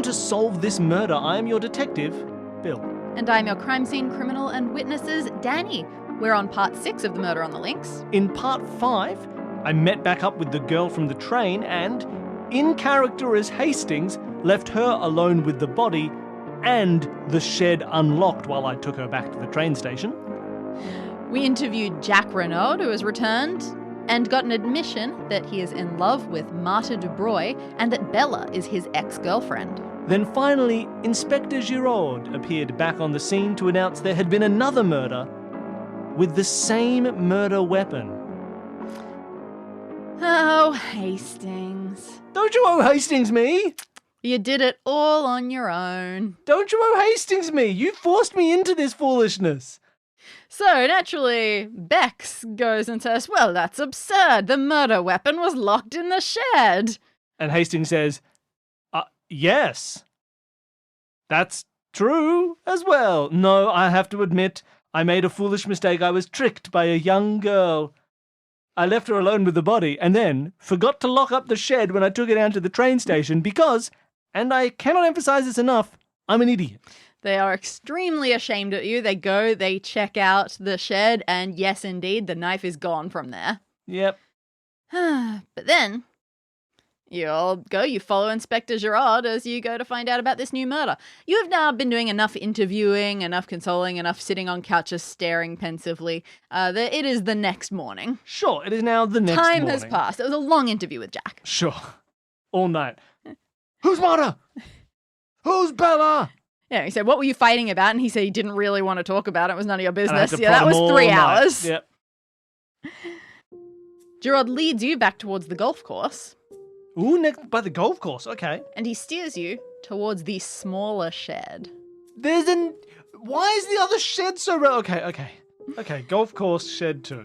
to solve this murder. I am your detective, Bill. And I'm your crime scene criminal and witnesses, Dani. We're on part 6 of the Murder on the Links. In part 5, I met back up with the girl from the train and, in character as Hastings, left her alone with the body and the shed unlocked while I took her back to the train station. We interviewed Jack Renaud, who has returned, and got an admission that he is in love with Martha Dubroy and that Bella is his ex-girlfriend. Then finally, Inspector Giraud appeared back on the scene to announce there had been another murder with the same murder weapon. Oh, Hastings. Don't you owe Hastings me? You did it all on your own. Don't you owe Hastings me? You forced me into this foolishness. So, naturally, Bex goes and says, well, that's absurd. The murder weapon was locked in the shed. And Hastings says, yes, that's true as well. No, I have to admit, I made a foolish mistake. I was tricked by a young girl. I left her alone with the body and then forgot to lock up the shed when I took it down to the train station because, and I cannot emphasize this enough, I'm an idiot. They are extremely ashamed of you. They go, they check out the shed, and yes, indeed, the knife is gone from there. Yep. But then, you all go, you follow Inspector Giraud as you go to find out about this new murder. You have now been doing enough interviewing, enough consoling, enough sitting on couches staring pensively. It is the next morning. Sure, it is now the next morning. Time has passed. It was a long interview with Jack. Sure. All night. Who's Marta? Who's Bella? Yeah, he said, what were you fighting about? And he said he didn't really want to talk about it. It was none of your business. Yeah, that was 3 hours. Yep. Giraud leads you back towards the golf course. Ooh, by the golf course, okay. And he steers you towards the smaller shed. Why is the other shed so... Okay, golf course, shed 2.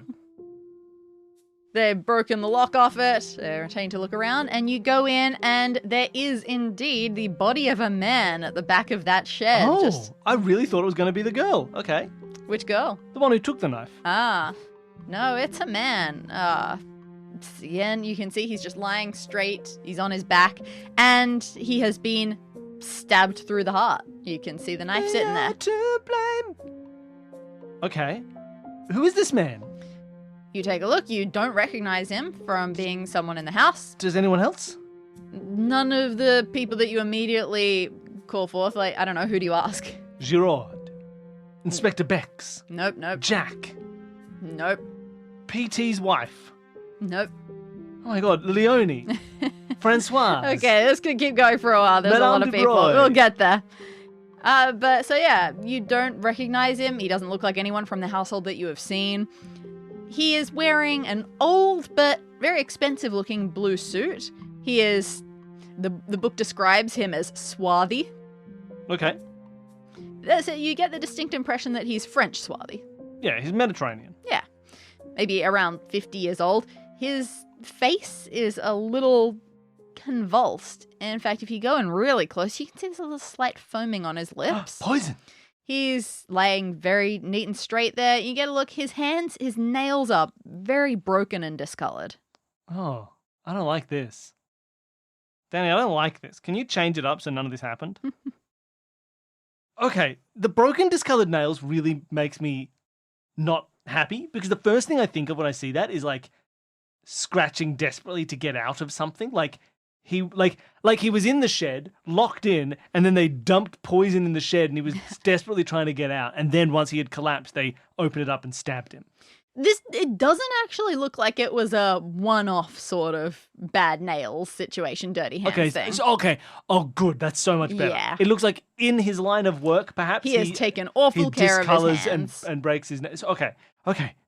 They've broken the lock off it, they're taking to look around, and you go in and there is indeed the body of a man at the back of that shed. Oh, I really thought it was going to be the girl. Okay. Which girl? The one who took the knife. Ah, no, it's a man. Again, you can see he's just lying straight, he's on his back, and he has been stabbed through the heart. You can see the knife sitting there. To blame. Okay. Who is this man? You take a look, you don't recognize him from being someone in the house. Does anyone else? None of the people that you immediately call forth, like, I don't know, who do you ask? Giraud. Inspector Bex. Nope. Jack. Nope. PT's wife. Nope. Oh my god, Leonie. Francoise. Okay, this could keep going for a while. There's a lot of people. We'll get there. But so yeah, you don't recognize him. He doesn't look like anyone from the household that you have seen. He is wearing an old but very expensive looking blue suit. He is, the book describes him as swarthy. Okay. So you get the distinct impression that he's French swarthy. Yeah, he's Mediterranean. Yeah. Maybe around 50 years old. His face is a little convulsed. In fact, if you go in really close, you can see there's a little slight foaming on his lips. Poison. He's laying very neat and straight there. You get a look, his nails are very broken and discolored. Oh, I don't like this. Dani, I don't like this. Can you change it up so none of this happened? Okay, the broken, discolored nails really makes me not happy because the first thing I think of when I see that is like scratching desperately to get out of something. Like he was in the shed, locked in, and then they dumped poison in the shed and he was desperately trying to get out. And then once he had collapsed, they opened it up and stabbed him. It doesn't actually look like it was a one-off sort of bad nails situation, dirty hands thing. Okay. Oh, good. That's so much better. Yeah. It looks like in his line of work, perhaps he has taken awful care of his hands. and breaks his nails. Okay.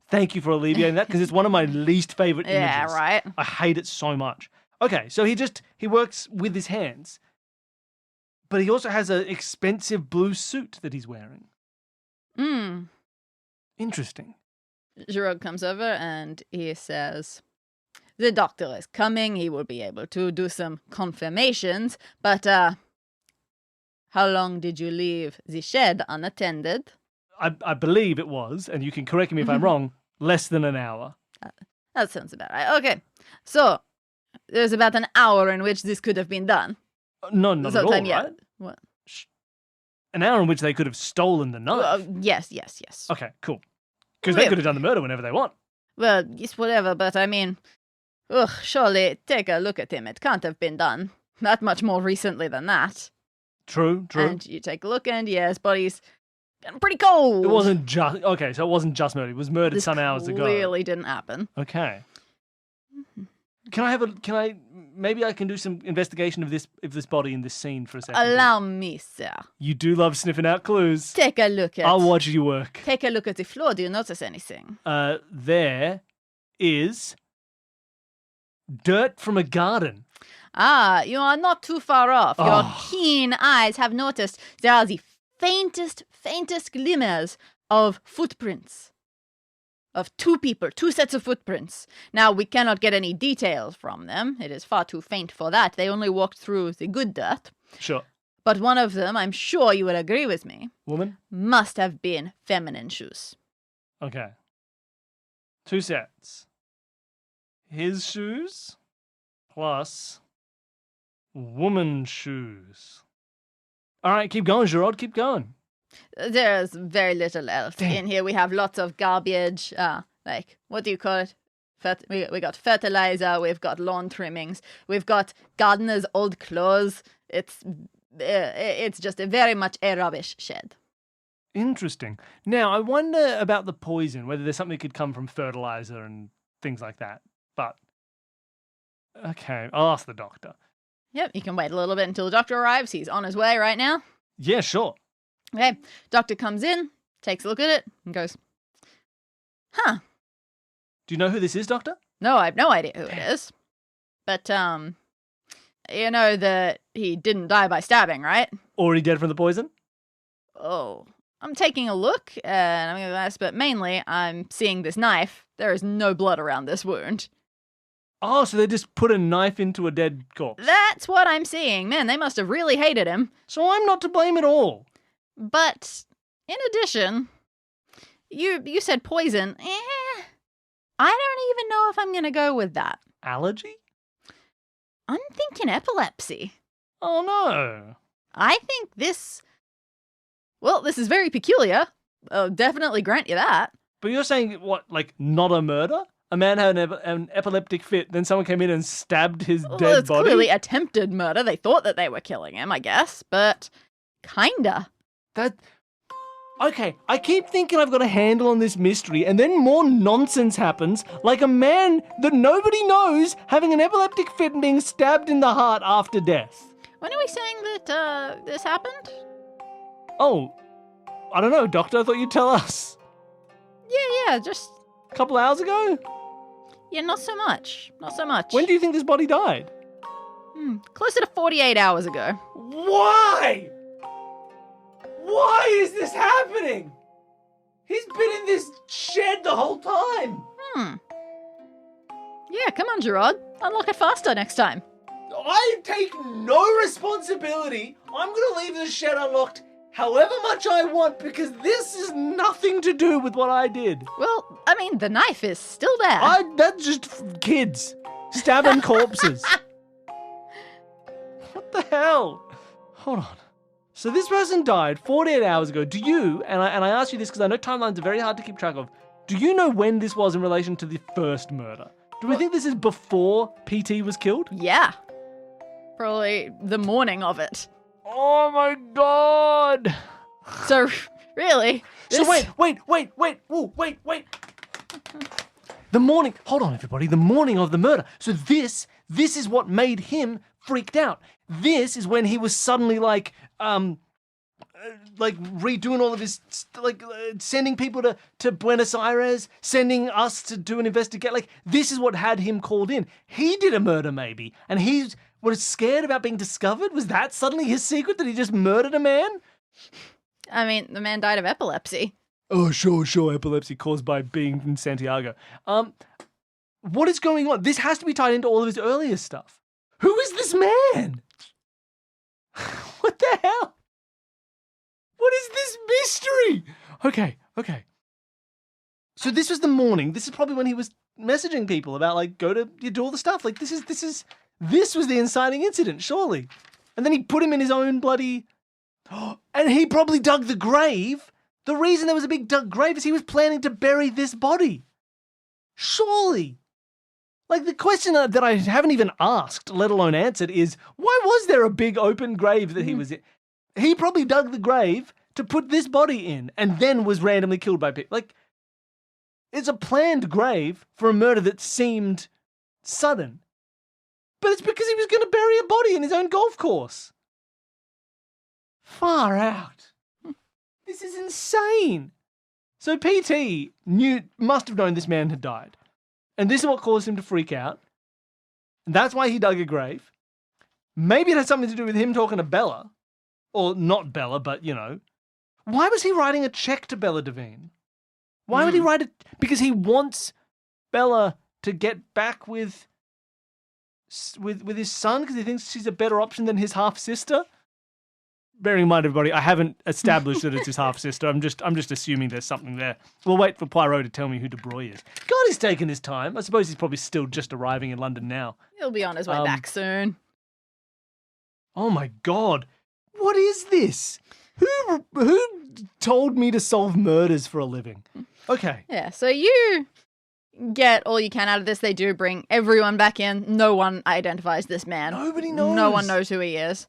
Thank you for alleviating that because it's one of my least favorite images. Yeah, right. I hate it so much. Okay, so he works with his hands, but he also has an expensive blue suit that he's wearing. Interesting. Giraud comes over and he says, the doctor is coming. He will be able to do some confirmations. But how long did you leave the shed unattended? I believe it was, and you can correct me if I'm wrong, less than an hour. That sounds about right. Okay, so there's about an hour in which this could have been done. No, not at all, right? What? An hour in which they could have stolen the knife. Yes. Okay, cool. Because they could have done the murder whenever they want. Well, yes, whatever, but I mean, surely take a look at him. It can't have been done that much more recently than that. True. And you take a look, and his body's getting pretty cold. It wasn't just... Okay, so it wasn't just murder. It was murdered some hours ago. Clearly didn't happen. Okay. Maybe I can do some investigation of this body in this scene for a second. Allow me, sir. You do love sniffing out clues. Take a look at... I'll watch you work. Take a look at the floor. Do you notice anything? There is dirt from a garden. Ah, you are not too far off. Your keen eyes have noticed there are the faintest glimmers of footprints. Of two sets of footprints. Now, we cannot get any details from them. It is far too faint for that. They only walked through the good dirt. Sure. But one of them, I'm sure you would agree with me, Woman? must have been feminine shoes. Okay. 2 sets. His shoes plus woman's shoes. All right, keep going, Gerard. Keep going. There's very little else in here. We have lots of garbage, what do you call it? We got fertilizer, we've got lawn trimmings, we've got gardener's old clothes. It's just very much a rubbish shed. Interesting. Now, I wonder about the poison, whether there's something that could come from fertilizer and things like that. But, okay, I'll ask the doctor. Yep, you can wait a little bit until the doctor arrives. He's on his way right now. Yeah, sure. Okay, doctor comes in, takes a look at it, and goes, huh. Do you know who this is, doctor? No, I have no idea who it is. But, you know that he didn't die by stabbing, right? Already dead from the poison? Oh, I'm taking a look, and I'm going to ask, but mainly I'm seeing this knife. There is no blood around this wound. Oh, so they just put a knife into a dead corpse. That's what I'm seeing. Man, they must have really hated him. So I'm not to blame at all. But, in addition, you said poison. I don't even know if I'm going to go with that. Allergy? I'm thinking epilepsy. Oh, no. I think this is very peculiar. I'll definitely grant you that. But you're saying, what, like, not a murder? A man had an epileptic fit, then someone came in and stabbed his dead It's body? clearly attempted murder. They thought that they were killing him, I guess, but kinda. Okay, I keep thinking I've got a handle on this mystery, and then more nonsense happens, like a man that nobody knows having an epileptic fit and being stabbed in the heart after death. When are we saying that this happened? Oh, I don't know, doctor, I thought you'd tell us. Yeah, just... A couple hours ago? Yeah, not so much. When do you think this body died? Closer to 48 hours ago. Why? Why is this happening? He's been in this shed the whole time. Yeah, come on, Gerard. Unlock it faster next time. I take no responsibility. I'm going to leave this shed unlocked however much I want because this is nothing to do with what I did. Well, I mean, the knife is still there. That's just kids stabbing corpses. What the hell? Hold on. So this person died 48 hours ago. Do you, and I ask you this because I know timelines are very hard to keep track of, do you know when this was in relation to the first murder? Do we think this is before PT was killed? Yeah. Probably the morning of it. Oh my god! So, really? So wait. Ooh, wait. The morning, hold on everybody, the morning of the murder. So this is what made him freaked out. This is when he was suddenly like redoing all of his, sending people to Buenos Aires, sending us to do an investigate. Like, this is what had him called in. He did a murder maybe, and he was scared about being discovered? Was that suddenly his secret, that he just murdered a man? I mean, the man died of epilepsy. Oh, sure, epilepsy caused by being in Santiago. What is going on? This has to be tied into all of his earlier stuff. Who is this man? What the hell? What is this mystery? Okay. So this was the morning. This is probably when he was messaging people about, like, you do all the stuff. Like, this was the inciting incident, surely. And then he put him in his own bloody... And he probably dug the grave. The reason there was a big dug grave is he was planning to bury this body. Surely. Like, the question that I haven't even asked, let alone answered, is why was there a big open grave that he was in? He probably dug the grave to put this body in and then was randomly killed by people. Like, it's a planned grave for a murder that seemed sudden. But it's because he was going to bury a body in his own golf course. Far out. This is insane. So PT must have known this man had died. And this is what caused him to freak out. And that's why he dug a grave. Maybe it has something to do with him talking to Bella. Or not Bella, but, you know. Why was he writing a check to Bella Devine? Why would he write it? Because he wants Bella to get back with his son because he thinks she's a better option than his half-sister. Bearing in mind, everybody, I haven't established that it's his half-sister. I'm just assuming there's something there. We'll wait for Poirot to tell me who De Broglie is. God, he's taking his time. I suppose he's probably still just arriving in London now. He'll be on his way back soon. Oh my God. What is this? Who told me to solve murders for a living? Okay. Yeah, so you get all you can out of this. They do bring everyone back in. No one identifies this man. Nobody knows. No one knows who he is.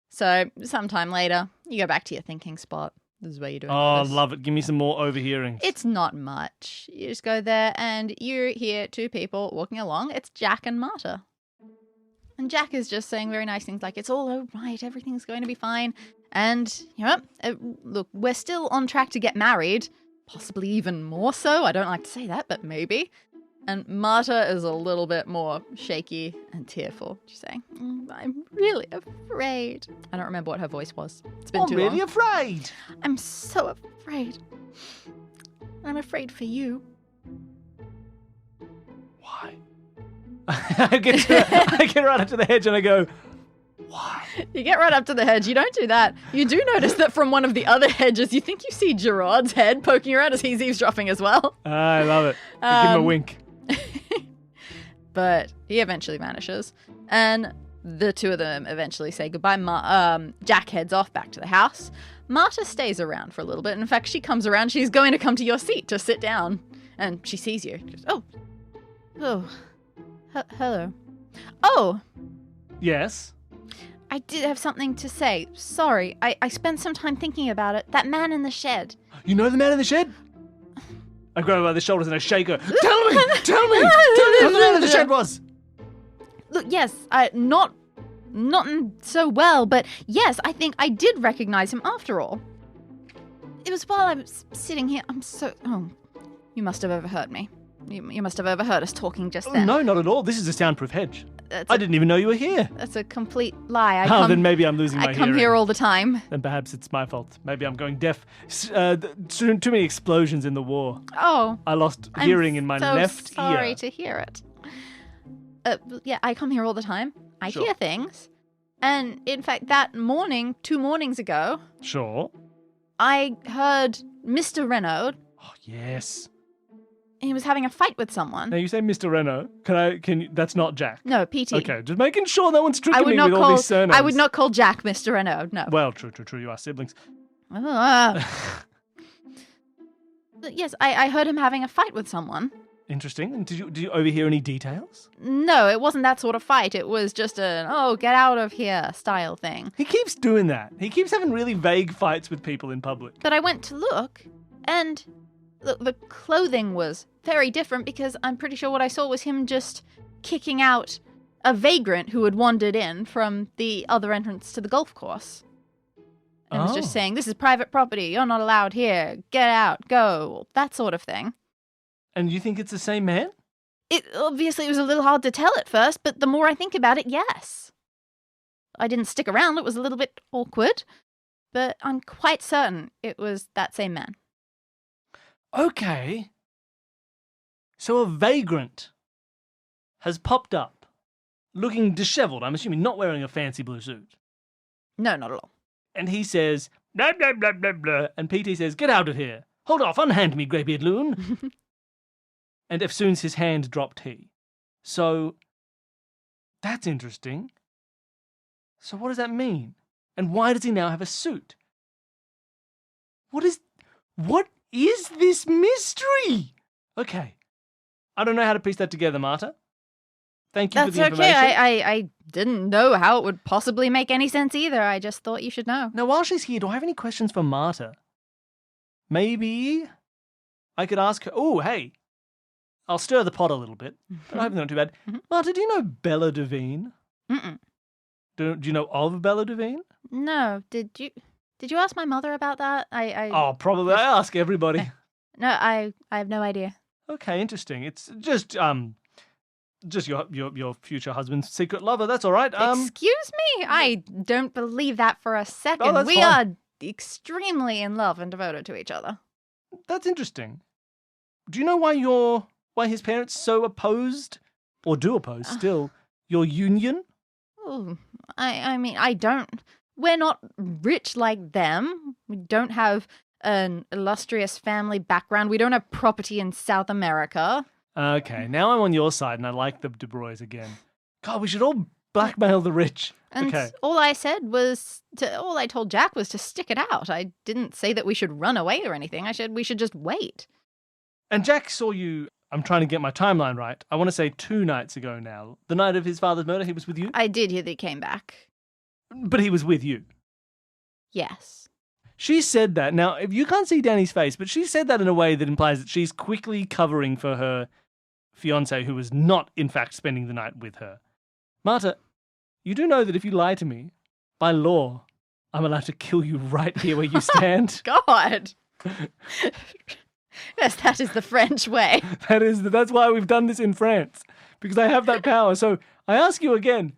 So sometime later, you go back to your thinking spot. This is where you're doing Oh, this. love it. Give me some more overhearings. It's not much. You just go there and you hear two people walking along. It's Jack and Marta. And Jack is just saying very nice things like, it's all right, everything's going to be fine. And, you know, look, we're still on track to get married. Possibly even more so. I don't like to say that, but maybe. And Marta is a little bit more shaky and tearful. She's saying, I'm really afraid. I don't remember what her voice was. It's been too long. I'm really afraid. I'm so afraid. I'm afraid for you. Why? I get right up to the hedge and I go, why? You get right up to the hedge. You don't do that. You do notice that from one of the other hedges, you think you see Gerard's head poking around as he's eavesdropping as well. I love it. Give him a wink. But he eventually vanishes. And the two of them eventually say goodbye. Jack heads off back to the house. Marta stays around for a little bit. In fact, she comes around. She's going to come to your seat to sit down. And she sees you. She goes, hello. Oh. Yes? I did have something to say. Sorry, I spent some time thinking about it. That man in the shed. You know the man in the shed? I grab her by the shoulders and I shake her. Tell me who the man in the shed was. Look, yes, not so well, but yes, I think I did recognize him after all. It was while I was sitting here. You must have overheard me. You must have overheard us talking just then. No, not at all. This is a soundproof hedge. I didn't even know you were here. That's a complete lie. Then maybe I'm losing my hearing. I come here all the time. Then perhaps it's my fault. Maybe I'm going deaf. Too many explosions in the war. Oh. I lost hearing in my left ear. I'm sorry to hear it. Yeah, I come here all the time. I hear things. And in fact, that morning, 2 mornings ago... Sure. I heard Mr. Renaud. Oh, yes. He was having a fight with someone. Now you say Mr. Renaud. Can you? That's not Jack. No, PT. Okay, just making sure no one's tricking me with all these surnames. I would not call Jack Mr. Renaud, no. Well, true. You are siblings. Yes, I heard him having a fight with someone. Interesting. And did you overhear any details? No, it wasn't that sort of fight. It was just get out of here style thing. He keeps doing that. He keeps having really vague fights with people in public. But I went to look, and the clothing was very different because I'm pretty sure what I saw was him just kicking out a vagrant who had wandered in from the other entrance to the golf course. And was just saying, this is private property, you're not allowed here, get out, go, that sort of thing. And you think it's the same man? It was a little hard to tell at first, but the more I think about it, yes. I didn't stick around, it was a little bit awkward, but I'm quite certain it was that same man. Okay. So a vagrant has popped up, looking disheveled, I'm assuming not wearing a fancy blue suit. No, not at all. And he says, blah, blah, blah, blah, blah. And PT says, get out of here. Hold off, unhand me, greybeard loon. And eftsoons his hand dropped he. So, that's interesting. So what does that mean? And why does he now have a suit? What is this mystery? Okay. I don't know how to piece that together, Marta. Thank you for the information. That's okay. I didn't know how it would possibly make any sense either. I just thought you should know. Now, while she's here, do I have any questions for Marta? Maybe I could ask her. Oh, hey. I'll stir the pot a little bit. But I hope not too bad. Marta, do you know Bella Devine? Mm-mm. Do you know of Bella Devine? No. Did you ask my mother about that? Oh, probably. I ask everybody. No, I have no idea. Okay, interesting. It's just your future husband's secret lover. That's all right. Excuse me? I don't believe that for a second. that's We fine. are extremely in love and devoted to each other. That's interesting. Do you know why his parents so opposed, or do oppose still, your union? Ooh, I mean, I don't. We're not rich like them. We don't have an illustrious family background. We don't have property in South America. Okay, now I'm on your side, and I like the De Broys again. God, we should all blackmail the rich. And okay. all I told Jack was to stick it out. I didn't say that we should run away or anything. I said we should just wait. And Jack saw you, I'm trying to get my timeline right, I want to say 2 nights ago now. The night of his father's murder, he was with you? I did hear that he came back. But he was with you? Yes. She said that. Now, if you can't see Dani's face, but she said that in a way that implies that she's quickly covering for her fiancé who was not, in fact, spending the night with her. Marta, you do know that if you lie to me, by law, I'm allowed to kill you right here where you stand? God. Yes, that is the French way. That's why we've done this in France, because I have that power. So I ask you again,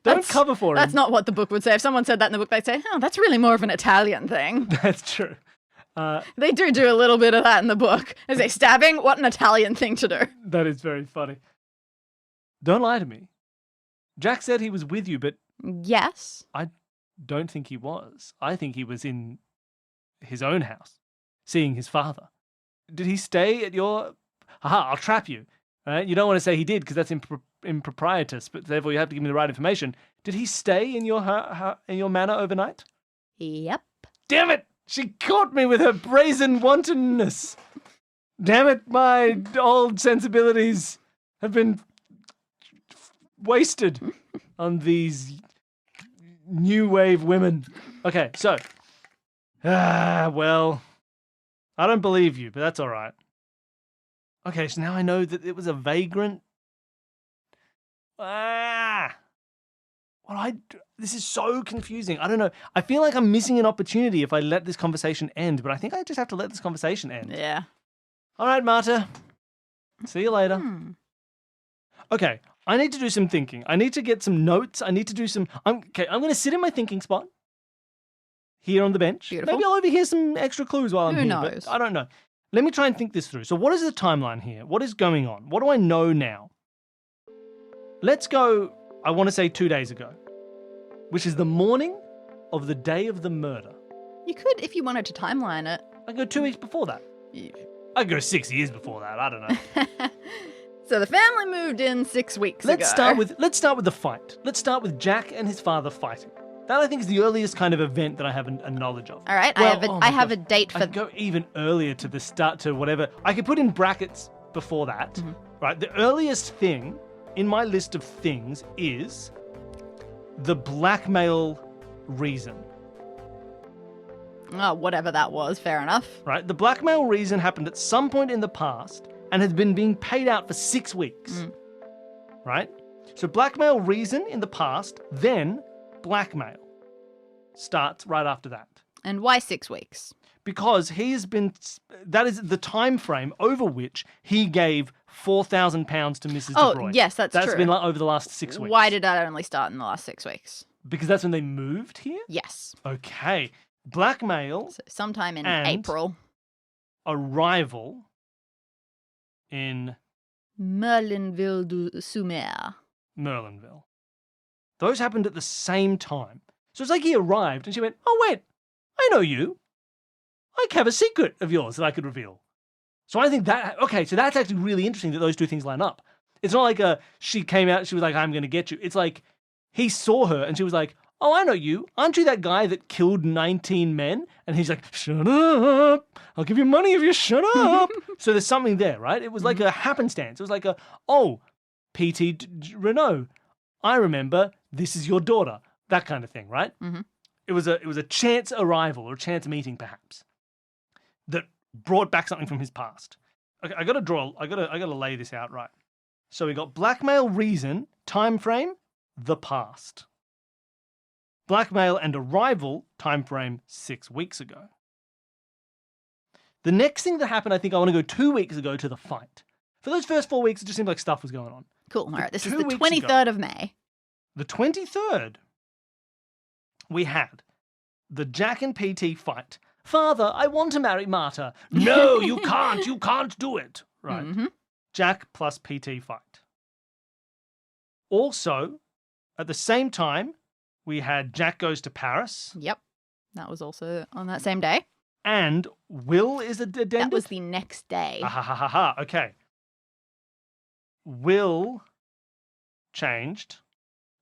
don't cover for him. That's not what the book would say. If someone said that in the book, they'd say, oh, that's really more of an Italian thing. That's true. They do a little bit of that in the book. They say, stabbing? What an Italian thing to do. That is very funny. Don't lie to me. Jack said he was with you, but... Yes. I don't think he was. I think he was in his own house, seeing his father. Did he stay at your... I'll trap you. You don't want to say he did, because that's improprietous, but therefore you have to give me the right information. Did he stay in your manor overnight? Yep. Damn it! She caught me with her brazen wantonness. Damn it, my old sensibilities have been wasted on these new wave women. Okay, so, well, I don't believe you, but that's all right. Okay, so now I know that it was a vagrant. This is so confusing. I don't know. I feel like I'm missing an opportunity if I let this conversation end, but I think I just have to let this conversation end. Yeah. All right, Marta. See you later. Okay, I need to do some thinking. I need to get some notes. I need to do some... I'm going to sit in my thinking spot here on the bench. Beautiful. Maybe I'll overhear some extra clues while I'm Who here. knows? But I don't know. Let me try and think this through. So what is the timeline here? What is going on? What do I know now? Let's go, I want to say 2 days ago, which is the morning of the day of the murder. You could, if you wanted to timeline it. I go 2 weeks before that. I go 6 years before that. I don't know. So the family moved in 6 weeks ago. Let's start with the fight. Let's start with Jack and his father fighting. That I think is the earliest kind of event that I have a knowledge of. All right, Well, I have a date for... I could go even earlier to the start to whatever. I could put in brackets before that. Mm-hmm. Right, the earliest thing in my list of things is the blackmail reason. Oh, whatever that was, fair enough. Right, the blackmail reason happened at some point in the past and has been being paid out for 6 weeks. Right? So blackmail reason in the past, then blackmail starts right after that. And why 6 weeks? Because that is the time frame over which he gave £4,000 to Mrs. Oh, DeBroy. yes, that's true. That's been over the last 6 weeks. Why did that only start in the last 6 weeks? Because that's when they moved here? Yes. Okay. Blackmail. So sometime in and April. Arrival in Merlinville-du-Sumer. Merlinville. Those happened at the same time. So it's like he arrived and she went, oh, wait, I know you. I have a secret of yours that I could reveal. So I think so that's actually really interesting that those two things line up. It's not like she came out, she was like, I'm going to get you. It's like he saw her and she was like, oh, I know you. Aren't you that guy that killed 19 men? And he's like, shut up. I'll give you money if you shut up. So there's something there, right? It was like a happenstance. It was like P.T. Renault, I remember this is your daughter. That kind of thing, right? Mm-hmm. It was a chance arrival or a chance meeting, perhaps, that brought back something from his past. Okay, I got to lay this out right. So we got blackmail, reason, time frame, the past. Blackmail and arrival, time frame 6 weeks ago. The next thing that happened, I think I want to go 2 weeks ago to the fight. For those first 4 weeks, it just seemed like stuff was going on. Cool. All right, this is the 2 weeks 23rd of May. The 23rd, we had the Jack and PT fight. Father, I want to marry Marta. No, you can't. You can't do it. Right. Mm-hmm. Jack plus PT fight. Also, at the same time, we had Jack goes to Paris. Yep. That was also on that same day. And Will is addended. That was the next day. Okay. Will changed.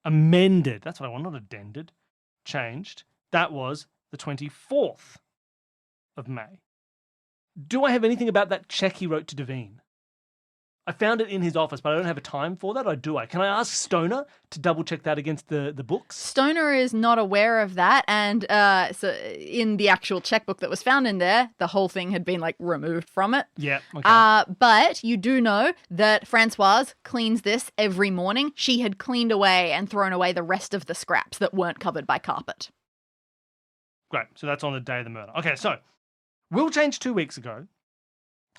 Amended. That's what I want, not addended. Changed. That was the 24th of May. Do I have anything about that check he wrote to Devine? I found it in his office, but I don't have a time for that, or do I? Can I ask Stoner to double-check that against the books? Stoner is not aware of that, and so in the actual checkbook that was found in there, the whole thing had been, removed from it. Yeah, okay. But you do know that Francoise cleans this every morning. She had cleaned away and thrown away the rest of the scraps that weren't covered by carpet. Great, so that's on the day of the murder. Okay, so Will changed 2 weeks ago.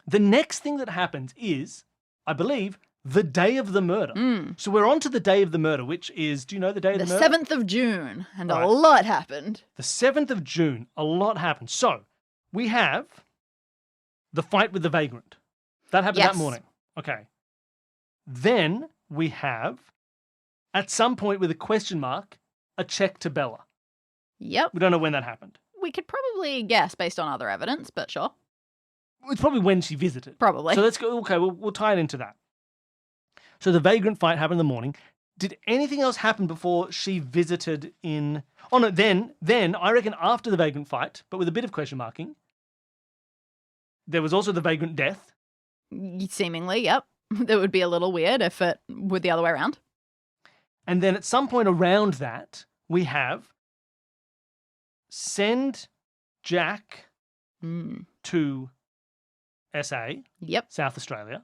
The next thing that happens is, I believe, the day of the murder. So we're on to the day of the murder, which is, do you know the day of the murder? The 7th of June, and a lot happened. The 7th of June, a lot happened. So we have the fight with the vagrant. That happened that morning. Okay. Then we have, at some point with a question mark, a check to Bella. Yep. We don't know when that happened. We could probably guess based on other evidence, but sure. It's probably when she visited. Probably. So let's go. Okay, we'll tie it into that. So the vagrant fight happened in the morning. Did anything else happen before she visited in... Oh, no, then I reckon after the vagrant fight, but with a bit of question marking, there was also the vagrant death. Seemingly, yep. That would be a little weird if it were the other way around. And then at some point around that, we have send Jack to SA, South Australia,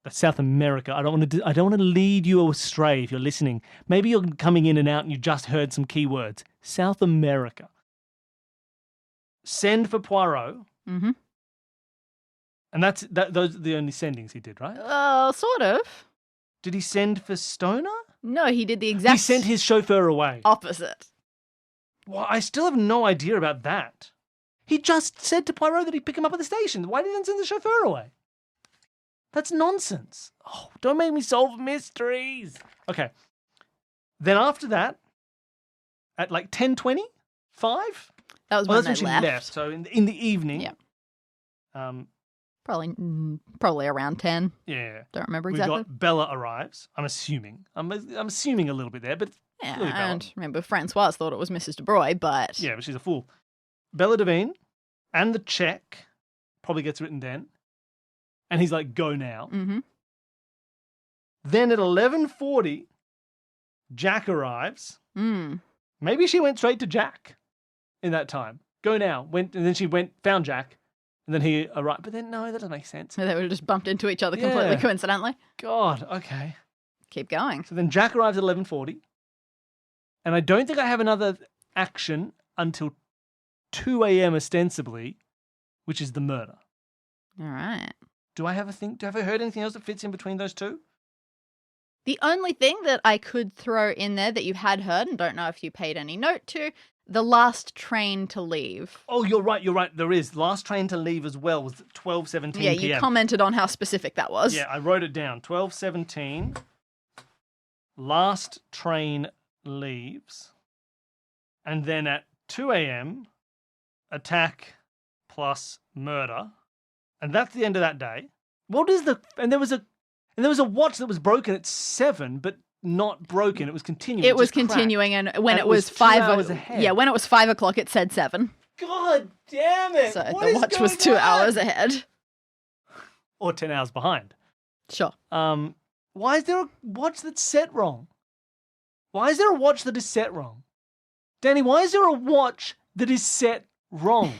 South America. I don't want to lead you astray if you're listening. Maybe you're coming in and out and you just heard some keywords. South America. Send for Poirot. Mm-hmm. And those are the only sendings he did, right? Sort of. Did he send for Stoner? No, he did the exact... He sent his chauffeur away. Opposite. Well, I still have no idea about that. He just said to Poirot that he'd pick him up at the station. Why didn't he send the chauffeur away? That's nonsense. Oh, don't make me solve mysteries. Okay. Then after that, at 10:25? That was when that's they when she left. So in the evening. Yeah. Probably around 10. Yeah. Don't remember exactly. We got Bella arrives. I'm assuming. I'm assuming a little bit there, but yeah, really Bella. And remember, Francoise thought it was Mrs. De Broy, but... Yeah, but she's a fool. Bella Devine and the check probably gets written then. And he's like, go now. Mm-hmm. Then at 11:40, Jack arrives. Maybe she went straight to Jack in that time. Go now. And then she found Jack. And then he arrived. But then, no, that doesn't make sense. They would have just bumped into each other completely coincidentally. God, okay. Keep going. So then Jack arrives at 11:40. And I don't think I have another action until 2 a.m. ostensibly, which is the murder. All right. Do I have heard anything else that fits in between those two? The only thing that I could throw in there that you had heard, and don't know if you paid any note to, the last train to leave. Oh, you're right. There is. Last train to leave as well was 12:17 p.m. Yeah, you commented on how specific that was. Yeah, I wrote it down. 12:17. Last train leaves. And then at 2 a.m., attack plus murder. And that's the end of that day. What is and there was a watch that was broken at 7, but not broken. It was continuing. It was just cracked. continuing, and when And it was 2 5 hours ahead. Yeah, when it was 5 o'clock, it said 7. God damn it! So What the is watch was going 2 on? hours ahead. Or 10 hours behind. Sure. Why is there a watch that's set wrong? Why is there a watch that is set wrong? Dani, why is there a watch that is set wrong?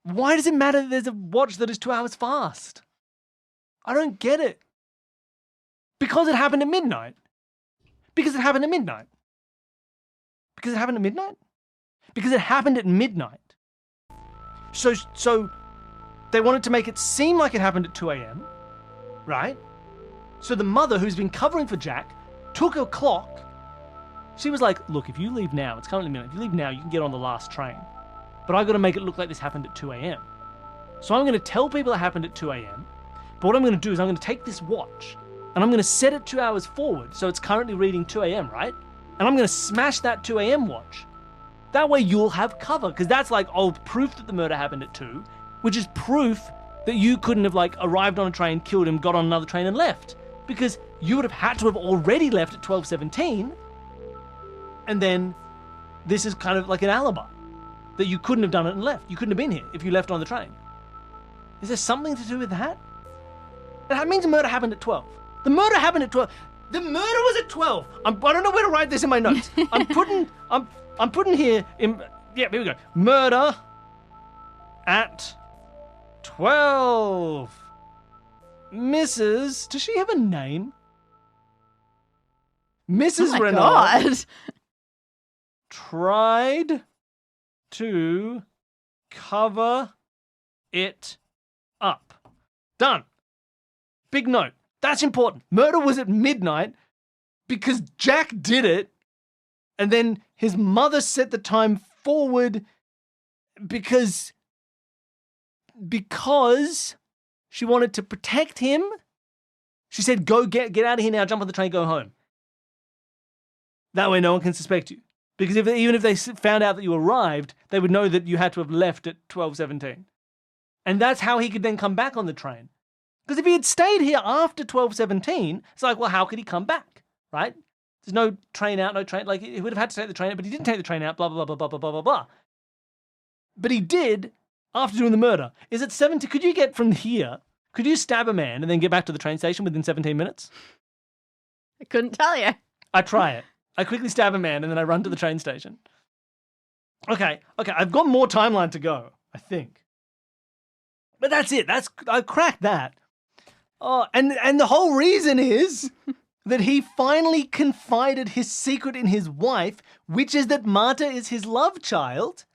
Why does it matter that there's a watch that is 2 hours fast? I don't get it. Because it happened at midnight. Because it happened at midnight. Because it happened at midnight? Because it happened at midnight. So they wanted to make it seem like it happened at 2 a.m., right? So the mother, who's been covering for Jack, took a clock. She was like, look, if you leave now, it's currently midnight. If you leave now, you can get on the last train. But I've got to make it look like this happened at 2 a.m. So I'm going to tell people it happened at 2 a.m. But what I'm going to do is I'm going to take this watch and I'm going to set it 2 hours forward. So it's currently reading 2 a.m., right? And I'm going to smash that 2 a.m. watch. That way you'll have cover. Because that's like old proof that the murder happened at 2, which is proof that you couldn't have like arrived on a train, killed him, got on another train and left. Because you would have had to have already left at 12:17. And then this is kind of like an alibi that you couldn't have done it and left. You couldn't have been here if you left on the train. Is there something to do with that? That means the murder happened at 12. The murder happened at 12. The murder was at 12. I don't know where to write this in my notes. I'm putting here in, yeah, here we go. Murder at 12. Mrs. Does she have a name? Mrs. Oh my Renault God. tried to cover it up. Done. Big note. That's important. Murder was at midnight because Jack did it, and then his mother set the time forward because she wanted to protect him. She said, go get out of here now, jump on the train, go home. That way no one can suspect you. Because even if they found out that you arrived, they would know that you had to have left at 12:17. And that's how he could then come back on the train. Because if he had stayed here after 12:17, it's like, well, how could he come back, right? There's no train out, no train. Like, he would have had to take the train out, but he didn't take the train out, blah, blah, blah, blah, blah, blah, blah, blah. But he did after doing the murder. Is it 70? Could you get from here, could you stab a man and then get back to the train station within 17 minutes? I couldn't tell you. I try it. I quickly stab a man and then I run to the train station. Okay, I've got more timeline to go, I think. But that's it. I cracked that. Oh, and the whole reason is that he finally confided his secret in his wife, which is that Marta is his love child.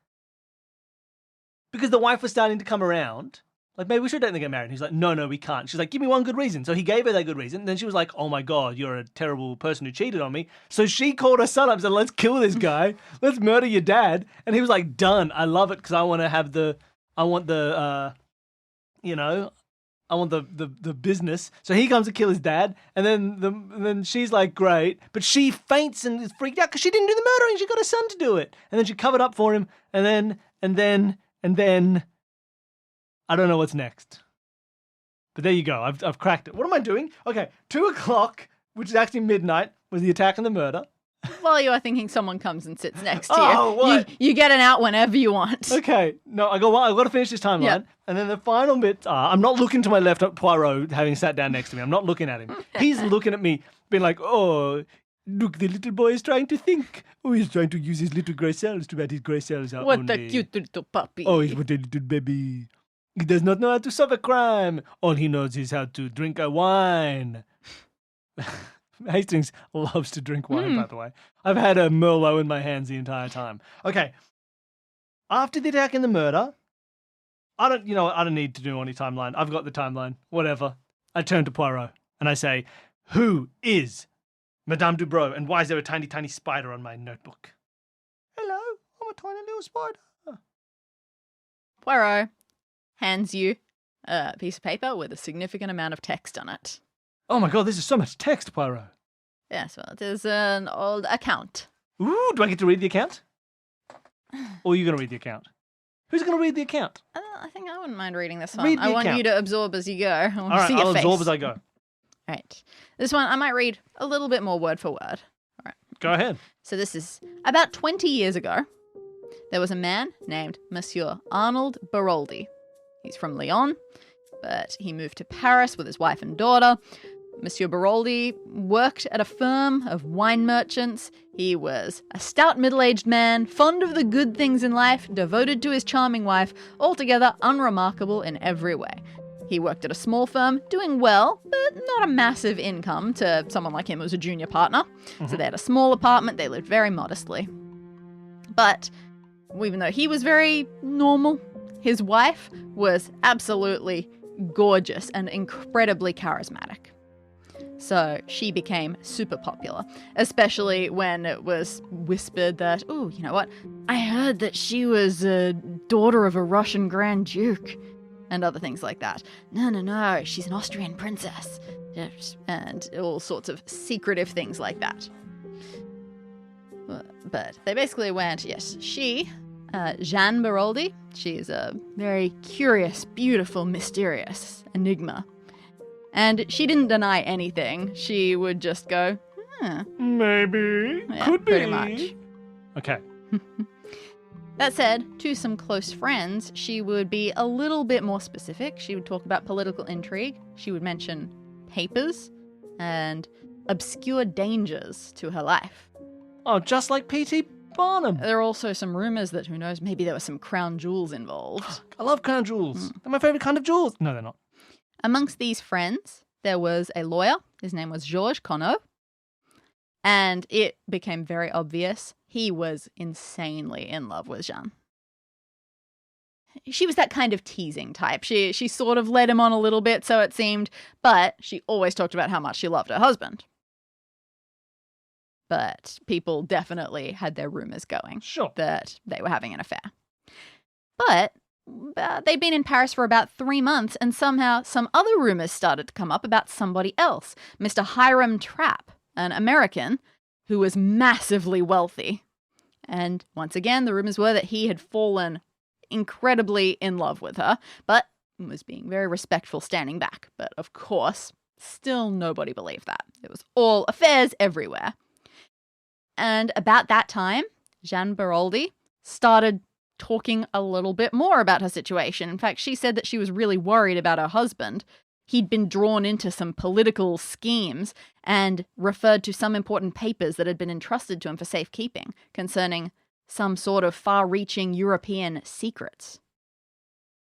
Because the wife was starting to come around. Like, maybe we should get married. And he's like, no, we can't. She's like, give me one good reason. So he gave her that good reason. And then she was like, oh my God, you're a terrible person who cheated on me. So she called her son up and said, let's kill this guy. Let's murder your dad. And he was like, done. I love it because I want the business. So he comes to kill his dad. And then she's like, great. But she faints and is freaked out because she didn't do the murdering. She got her son to do it. And then she covered up for him. And then I don't know what's next. But there you go. I've cracked it. What am I doing? Okay, 2 o'clock, which is actually midnight, was the attack and the murder. Well, you are thinking someone comes and sits next to you. Oh, what? You get an out whenever you want. Okay, no, I've got to finish this timeline. Yep. And then the final bits are, I'm not looking to my left at Poirot having sat down next to me. I'm not looking at him. He's looking at me, being like, oh, look, the little boy is trying to think. Oh, he's trying to use his little grey cells. Too bad his grey cells are What only... a cute little puppy. Oh, he's what a little baby. He does not know how to solve a crime. All he knows is how to drink a wine. Hastings loves to drink wine, by the way. I've had a Merlot in my hands the entire time. Okay. After the attack and the murder, I don't need to do any timeline. I've got the timeline. Whatever. I turn to Poirot and I say, who is Madame Dubrow, and why is there a tiny, tiny spider on my notebook? Hello, I'm a tiny little spider. Poirot hands you a piece of paper with a significant amount of text on it. Oh my God, this is so much text, Poirot. Yes, well, it is an old account. Ooh, do I get to read the account? Or are you going to read the account? Who's going to read the account? I think I wouldn't mind reading this one. Read the I want account. you to absorb as you go. I want All to right, see your I'll face. absorb as I go. Right. This one, I might read a little bit more word for word. All right. Go ahead. So this is about 20 years ago. There was a man named Monsieur Arnold Baroldi. He's from Lyon, but he moved to Paris with his wife and daughter. Monsieur Baroldi worked at a firm of wine merchants. He was a stout middle-aged man, fond of the good things in life, devoted to his charming wife, altogether unremarkable in every way. He worked at a small firm, doing well, but not a massive income to someone like him who was a junior partner. So they had a small apartment, they lived very modestly. But even though he was very normal, his wife was absolutely gorgeous and incredibly charismatic. So she became super popular, especially when it was whispered that, oh, you know what, I heard that she was a daughter of a Russian Grand Duke, and other things like that. No, she's an Austrian princess, and all sorts of secretive things like that. But they basically went, yes, she, Jeanne Baroldi, she's a very curious, beautiful, mysterious enigma. And she didn't deny anything. She would just go, maybe. Yeah, Could be. pretty much. Okay. That said, to some close friends, she would be a little bit more specific. She would talk about political intrigue. She would mention papers and obscure dangers to her life. Oh, just like P.T. Barnum. There are also some rumours that, who knows, maybe there were some crown jewels involved. I love crown jewels. They're my favourite kind of jewels. No, they're not. Amongst these friends, there was a lawyer. His name was Georges Conneau. And it became very obvious he was insanely in love with Jeanne. She was that kind of teasing type. She sort of led him on a little bit, so it seemed, but she always talked about how much she loved her husband. But people definitely had their rumours going that they were having an affair. But they'd been in Paris for about 3 months, and somehow some other rumours started to come up about somebody else, Mr. Hiram Trapp, an American who was massively wealthy. And once again, the rumours were that he had fallen incredibly in love with her, but was being very respectful standing back. But of course, still nobody believed that. It was all affairs everywhere. And about that time, Jeanne Baroldi started talking a little bit more about her situation. In fact, she said that she was really worried about her husband. He'd been drawn into some political schemes and referred to some important papers that had been entrusted to him for safekeeping concerning some sort of far-reaching European secrets.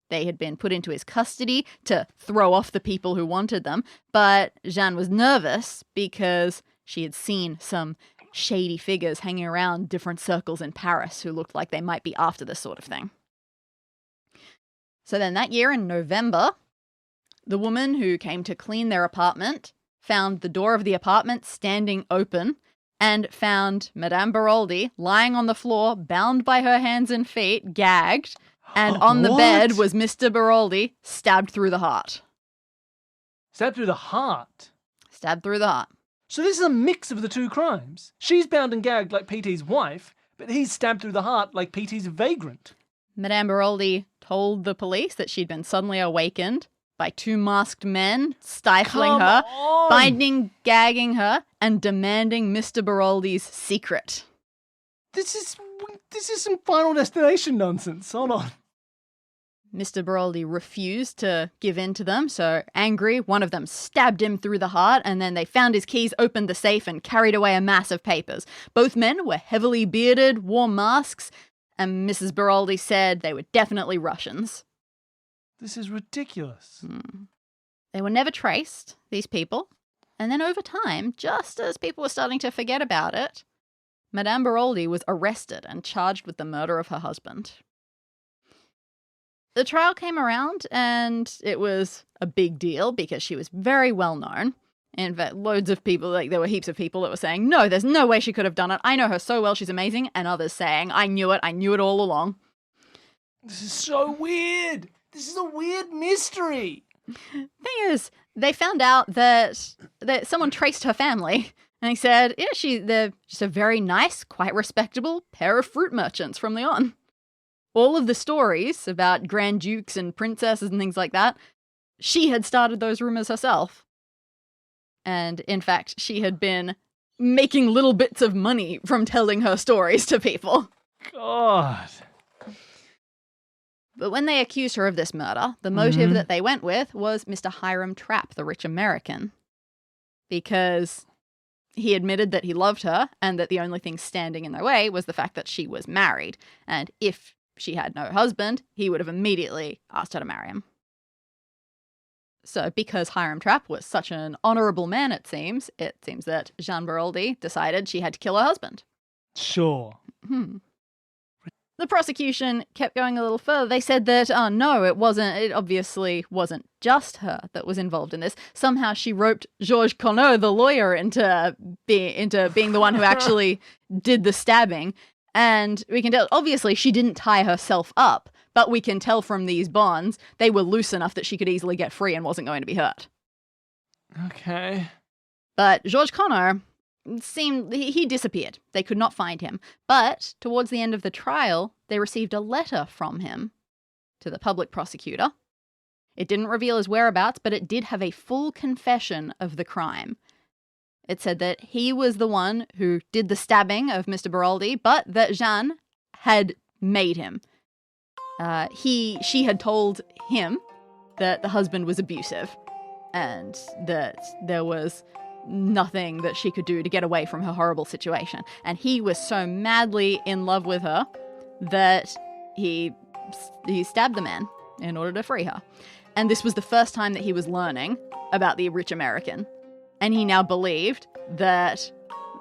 They had been put into his custody to throw off the people who wanted them, but Jeanne was nervous because she had seen some shady figures hanging around different circles in Paris who looked like they might be after this sort of thing. So then that year in November, the woman who came to clean their apartment found the door of the apartment standing open and found Madame Baroldi lying on the floor, bound by her hands and feet, gagged, and on the bed was Mr. Baroldi, stabbed through the heart. Stabbed through the heart? Stabbed through the heart. So this is a mix of the two crimes. She's bound and gagged like P.T.'s wife, but he's stabbed through the heart like P.T.'s vagrant. Madame Baroldi told the police that she'd been suddenly awakened by 2 masked men stifling her, binding, gagging her, and demanding Mr. Baroldi's secret. This is some Final Destination nonsense. Hold on. Mr. Baroldi refused to give in to them, so angry, one of them stabbed him through the heart, and then they found his keys, opened the safe, and carried away a mass of papers. Both men were heavily bearded, wore masks, and Mrs. Baroldi said they were definitely Russians. This is ridiculous. They were never traced, these people, and then over time, just as people were starting to forget about it, Madame Baroldi was arrested and charged with the murder of her husband. The trial came around, and it was a big deal because she was very well known. In fact, loads of people, there were heaps of people that were saying, no, there's no way she could have done it. I know her so well, she's amazing. And others saying, I knew it all along. This is so weird. This is a weird mystery. Thing is, they found out that someone traced her family. And he said, yeah, they're just a very nice, quite respectable pair of fruit merchants from Lyon. All of the stories about Grand Dukes and princesses and things like that, she had started those rumors herself. And in fact, she had been making little bits of money from telling her stories to people. God. But when they accused her of this murder, the motive that they went with was Mr. Hiram Trapp, the rich American. Because he admitted that he loved her and that the only thing standing in their way was the fact that she was married. And if she had no husband, he would have immediately asked her to marry him. So because Hiram Trapp was such an honourable man, it seems that Jeanne Baroldi decided she had to kill her husband. Sure. The prosecution kept going a little further. They said that, oh no, it obviously wasn't just her that was involved in this. Somehow she roped Georges Conneau, the lawyer, into being the one who actually did the stabbing. And we can tell, obviously she didn't tie herself up, but we can tell from these bonds, they were loose enough that she could easily get free and wasn't going to be hurt. Okay. But Georges Conneau he disappeared. They could not find him. But towards the end of the trial, they received a letter from him to the public prosecutor. It didn't reveal his whereabouts, but it did have a full confession of the crime. It said that he was the one who did the stabbing of Mr. Baroldi, but that Jeanne had made him. She had told him that the husband was abusive and that there was nothing that she could do to get away from her horrible situation. And he was so madly in love with her that he stabbed the man in order to free her. And this was the first time that he was learning about the rich American. And he now believed that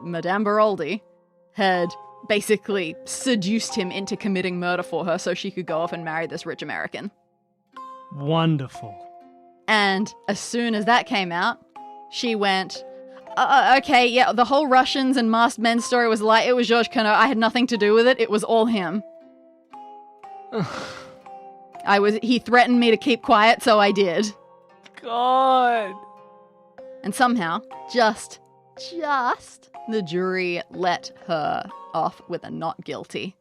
Madame Baroldi had basically seduced him into committing murder for her so she could go off and marry this rich American. Wonderful. And as soon as that came out, she went, okay, yeah, the whole Russians and masked men story was it was Georges Conneau. I had nothing to do with it. It was all him. He threatened me to keep quiet, so I did. God. And somehow, just, the jury let her off with a not guilty.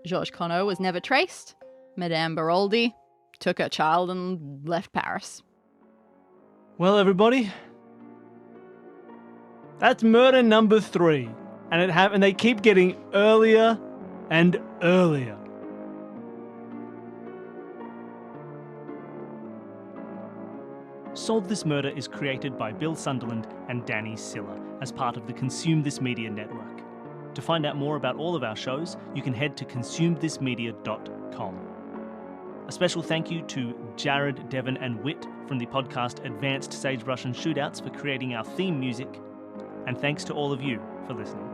Georges Conneau was never traced. Madame Baroldi took her child and left Paris. Well, everybody, that's murder number 3. And they keep getting earlier and earlier. Solve This Murder is created by Bill Sunderland and Dani Siller as part of the Consume This Media network. To find out more about all of our shows, you can head to consumethismedia.com. A special thank you to Jared, Devon and Whit from the podcast Advanced Sagebrush and Shootouts for creating our theme music. And thanks to all of you for listening.